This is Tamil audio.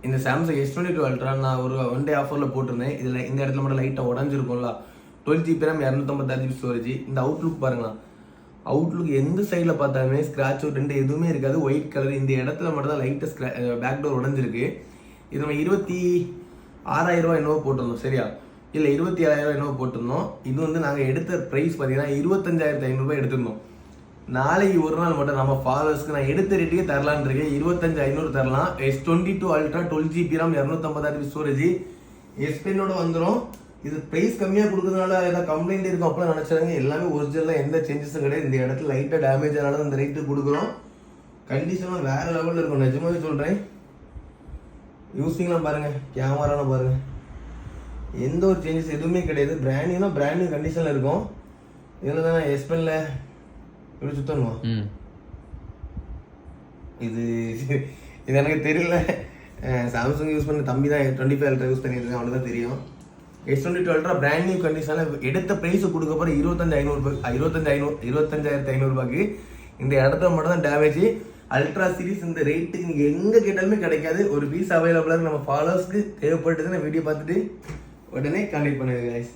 இந்த சாம்சங் S22 அல்ட்ரா நான் ஒரு ஒன் டே ஆஃபரில் போட்டிருந்தேன். இதில் இந்த இடத்துல மட்டும் லைட்டாக உடஞ்சிருக்கும்ல. 12GB RAM 256GB storage. இந்த அவுட்லுக் பாருங்களா, அவுட்லுக் எந்த சைடில் பார்த்தாலுமே ஸ்க்ராட்ச் அவுட் எதுவுமே இருக்காது. White colour. இந்த இடத்துல மட்டும் தான் லைட்டாக பேக் டோர் உடஞ்சிருக்கு. இது நம்ம 26,000 என்னவோ போட்டிருந்தோம், சரியா? இல்லை 27,000 என்னவோ போட்டிருந்தோம். இது வந்து நாங்கள் எடுத்த ப்ரைஸ் பார்த்தீங்கன்னா 25,500 எடுத்திருந்தோம். நாளைக்கு ஒரு நாள் மட்டும் நம்ம ஃபாலோவர்ஸ்க்கு நான் எடுத்த ரேட்டுக்கே தரலான்னு இருக்கேன். 25,500 தரலாம். S22 ultra 12GB RAM 256GB storage S Penோட வந்துடும். இது ப்ரைஸ் கம்மியாக கொடுக்குறதுனால ஏதாவது கம்ப்ளைண்ட் இருக்கும் அப்பெல்லாம் நினச்சாங்க. எல்லாமே ஒரிஜினலாக எந்த சேஞ்சஸும் கிடையாது. இந்த இடத்துல லைட்டாக டேமேஜ் ஆனாலும் இந்த ரேட்டு கொடுக்குறோம். கண்டிஷன்லாம் வேறு லெவலில் இருக்கும், நிஜமாவே சொல்கிறேன். யூஸிங்லாம் பாருங்கள், கேமராலாம் பாருங்கள், எந்த ஒரு சேஞ்சஸ் எதுவுமே கிடையாது. பிராண்டிங்னா பிராண்டிங் கண்டிஷனில் இருக்கும். இதில் தான் S Penல இப்படி சுத்தணுமா? இது எனக்கு தெரியல. சாம்சங் யூஸ் பண்ண தம்பி தான் 25 அல்ட்ரா யூஸ் பண்ணியிருக்கேன், அவனுக்கு தான் தெரியும். S22 அல்ட்ரா பிராண்ட் நியூ கண்டிஷனில் எடுத்த ப்ரைஸை கொடுக்க போகிற 25,500 ரூபாய்க்கு. இந்த இடத்துல மட்டும் தான் டேமேஜ். அல்ட்ரா சீரிஸ் இந்த ரேட்டுக்கு நீங்கள் எங்கே கேட்டாலுமே கிடைக்காது. ஒரு பீஸ் அவைலபிளாக நம்ம ஃபாலோவர்ஸ்க்கு தேவைப்பட்டதுன்னு வீடியோ பார்த்துட்டு உடனே கான்டெக்ட் பண்ணுங்க guys.